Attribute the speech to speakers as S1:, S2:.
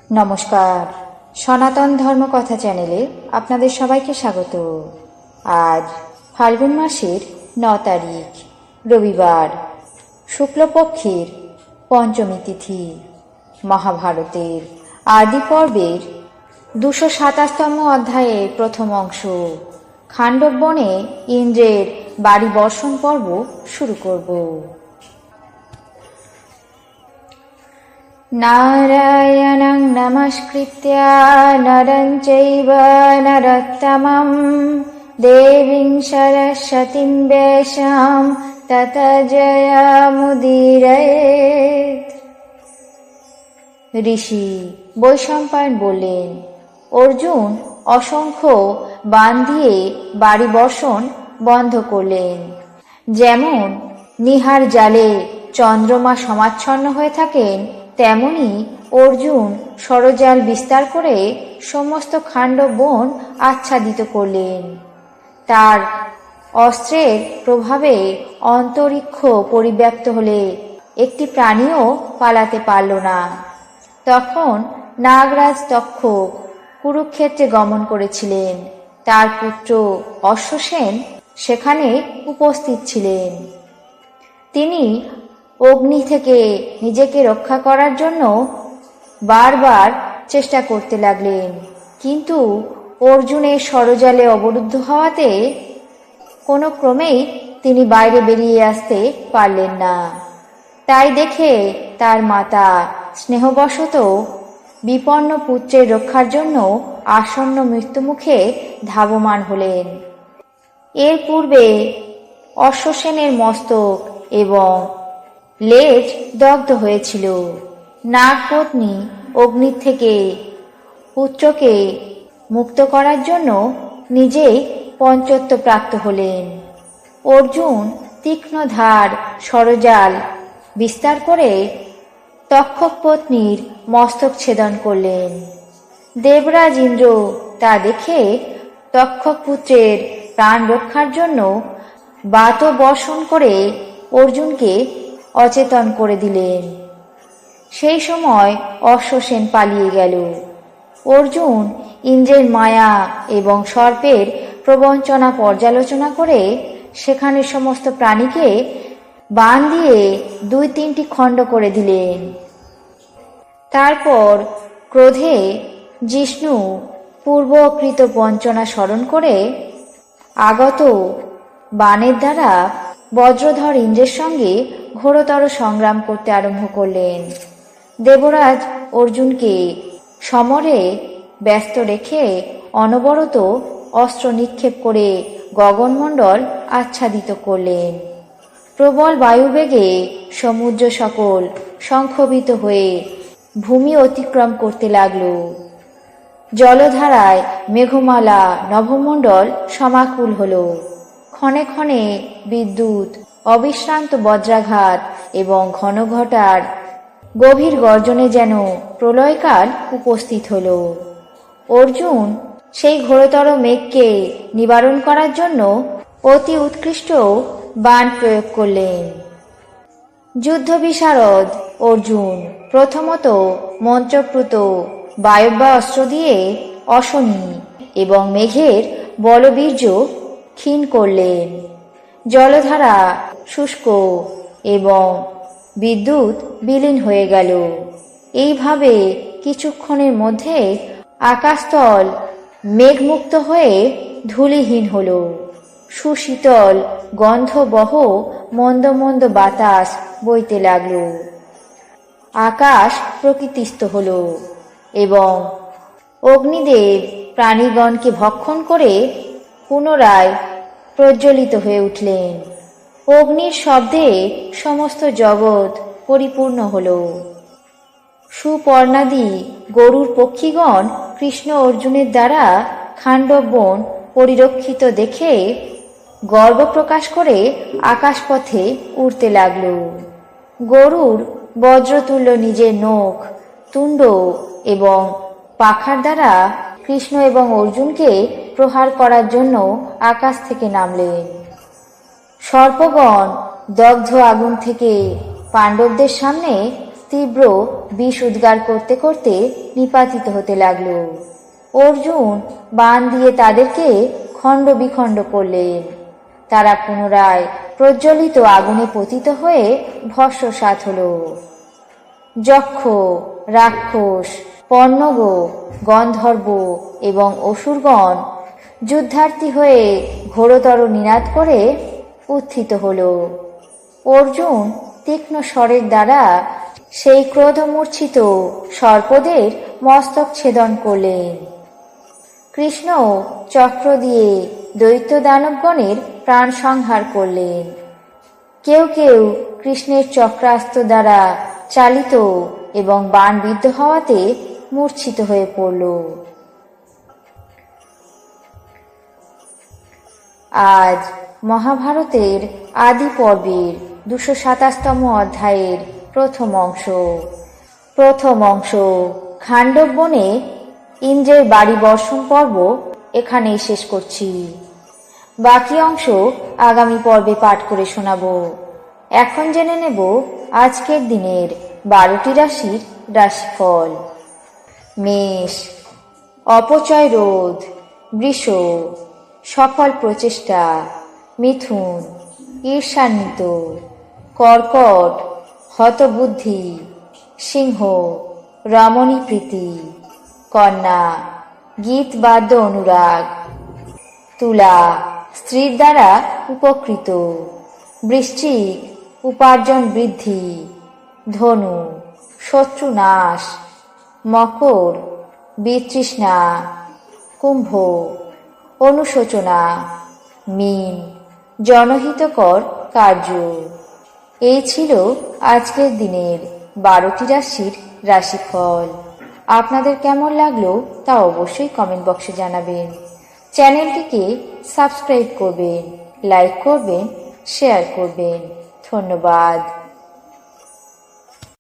S1: নমস্কার, সনাতন ধর্মকথা চ্যানেলে আপনাদের সবাইকে স্বাগত। আজ ফাল্গুন মাসের ৯ তারিখ রবিবার, শুক্লপক্ষের পঞ্চমী তিথি। মহাভারতের আদি পর্বের ২২৭তম অধ্যায়ের প্রথম অংশ খাণ্ডব বনে ইন্দ্রের বাড়ি বর্ষণ পর্ব শুরু করব। নারায়ণং নমস্কৃত্য নরং চৈব নরোত্তমং দেবীং সরস্বতীং ব্যাসাং ততো জয়মুদীরয়েৎ। ঋষি বৈশম্পায়ন বললেন, অর্জুন অসংখ্য বাণ দিয়ে বাড়ি বর্ষণ বন্ধ করলেন। যেমন নিহার জালে চন্দ্রমা সমাচ্ছন্ন হয়ে থাকেন, তেমনি অর্জুন ষড়জাল বিস্তার করে সমস্ত খাণ্ডব বন আচ্ছাদিত করলেন। তার অস্ত্রের প্রভাবে অন্তরিক্ষ পরিব্যাপ্ত হলে একটি প্রাণীও পালাতে পারল না। তখন নাগরাজ তক্ষক কুরুক্ষেত্রে গমন করেছিলেন। তার পুত্র অশ্বসেন সেখানে উপস্থিত ছিলেন। তিনি অগ্নি থেকে নিজেকে রক্ষা করার জন্য বারবার চেষ্টা করতে লাগলেন, কিন্তু অর্জুনের ষড়জালে অবরুদ্ধ হওয়াতে কোনো ক্রমেই তিনি বাইরে বেরিয়ে আসতে পারলেন না। তাই দেখে তার মাতা স্নেহবশত বিপন্ন পুত্রের রক্ষার জন্য আসন্ন মৃত্যুমুখে ধাবমান হলেন। এর পূর্বে অশ্বসেনের মস্তক এবং লেজ দগ্ধ হয়েছিল। নাগপত্নী অগ্নির থেকে পুত্রকে মুক্ত করার জন্য নিজেই পঞ্চত্ব প্রাপ্ত হলেন। অর্জুন তীক্ষ্ণ ধার ষড়জাল বিস্তার করে তক্ষক পত্নীর মস্তক ছেদন করলেন। দেবরাজ ইন্দ্র তা দেখে তক্ষক পুত্রের প্রাণ রক্ষার জন্য বাত বর্ষণ করে অর্জুনকে অচেতন করে দিলেন। সেই সময় অশ্বসেন পালিয়ে গেল। অর্জুন ইন্দ্রের মায়া এবং সর্পের প্রবঞ্চনা পর্যালোচনা করে সেখানে সমস্ত প্রাণীকে বাণ দিয়ে ২-৩টি খণ্ড করে দিলেন। তারপর ক্রোধে জিষ্ণু পূর্বকৃত বঞ্চনা স্মরণ করে আগত বাণের দ্বারা বজ্রধর ইন্দ্রের সঙ্গে ঘোরতর সংগ্রাম করতে আরম্ভ করলেন। দেবরাজ অর্জুনকে সমরে ব্যস্ত রেখে অনবরত অস্ত্র নিক্ষেপ করে গগনমণ্ডল আচ্ছাদিত করলেন। প্রবল বায়ুবেগে সমুদ্র সকল সংক্ষোভিত হয়ে ভূমি অতিক্রম করতে লাগল। জলধারায় মেঘমালা নভমণ্ডল সমাকুল হল। ক্ষণে ক্ষণে বিদ্যুৎ, অবিশ্রান্ত বজ্রাঘাত এবং ঘনঘটার গভীর গর্জনে যেন প্রলয়কাল উপস্থিত হল। অর্জুন সেই ঘোরতর মেঘকে নিবারণ করার জন্য অতি উৎকৃষ্ট বাণ প্রয়োগ করলেন। যুদ্ধ বিশারদ অর্জুন প্রথমত মন্ত্রপ্রুত বায়ব্য অস্ত্র দিয়ে অশনি এবং মেঘের বলবীর্য ক্ষীণ করলেন। জলধারা শুষ্ক এবং বিদ্যুৎ বিলীন হয়ে গেল। এইভাবে কিছুক্ষণের মধ্যে আকাশতল মেঘমুক্ত হয়ে ধূলিহীন হল। সুশীতল গন্ধবহ মন্দ মন্দ বাতাস বইতে লাগল। আকাশ প্রকৃতিস্থ হল এবং অগ্নিদেব প্রাণীগণকে ভক্ষণ করে পুনরায় প্রজ্বলিত হয়ে উঠলেন। অগ্নির শব্দে সমস্ত জগৎ পরিপূর্ণ হল। সুপর্ণাদি গরুর পক্ষীগণ কৃষ্ণ অর্জুনের দ্বারা খাণ্ডব বন পরিরক্ষিত দেখে গর্ব প্রকাশ করে আকাশপথে উড়তে লাগল। গরুর বজ্রতুল্য নিজের নখ, তুণ্ড এবং পাখার দ্বারা কৃষ্ণ এবং অর্জুনকে প্রহার করার জন্য আকাশ থেকে নামলেন। সর্পগণ দগ্ধ আগুন থেকে পাণ্ডবদের সামনে তীব্র বিষ উদ্গার করতে করতে নিপাতিত হতে লাগল। অর্জুন বাণ দিয়ে তাদেরকে খণ্ড বিখণ্ড করলেন। তারা পুনরায় প্রজ্বলিত আগুনে পতিত হয়ে ভস্মসাৎ হল। যক্ষ, রাক্ষস, পর্ণগ, গন্ধর্ব এবং অসুরগণ যুদ্ধার্থী হয়ে ঘোরতর নিনাদ করে উত্থিত হল। অর্জুন তীক্ষ্ণ স্বরের দ্বারা সেই ক্রোধমূর্ছিত সর্পদের মস্তক ছেদন করলেন। কৃষ্ণ চক্র দিয়ে দৈত্য দানবগণের প্রাণ সংহার করলেন। কেউ কেউ কৃষ্ণের চক্রাস্ত্র দ্বারা চালিত এবং বাণবিদ্ধ হওয়াতে মূর্ছিত হয়ে পড়ল। আজ মহাভারতের আদি পর্বের 227তম অধ্যায়ের প্রথম অংশ খাণ্ডব বনে ইন্দ্রের বাড়ি বর্ষণ পর্ব এখানেই শেষ করছি। বাকি অংশ আগামী পর্বে পাঠ করে শোনাবো। এখন জেনে নেব আজকের দিনের 12টি রাশির রাশিফল। মেষ, অপচয় রোধ। বৃষ, সফল প্রচেষ্টা। মিথুন, ঈর্ষান্বিত। কর্কট, হতবুদ্ধি। সিংহ, রমণী প্রীতি। কন্যা, গীত বাদ্য অনুরাগ। তুলা, স্ত্রীর দ্বারা উপকৃত। বৃশ্চিক, উপার্জন বৃদ্ধি। ধনু, শত্রু নাশ। মকর, বিতৃষ্ণা। কুম্ভ, অনুশোচনা। মীন, জনহিতকর কার্য। এই ছিল আজকের দিনের 12টি রাশির রাশিফল। আপনাদের কেমন লাগলো তা অবশ্যই কমেন্ট বক্সে জানাবেন। চ্যানেলটিকে সাবস্ক্রাইব করবেন, লাইক করবেন, শেয়ার করবেন। ধন্যবাদ।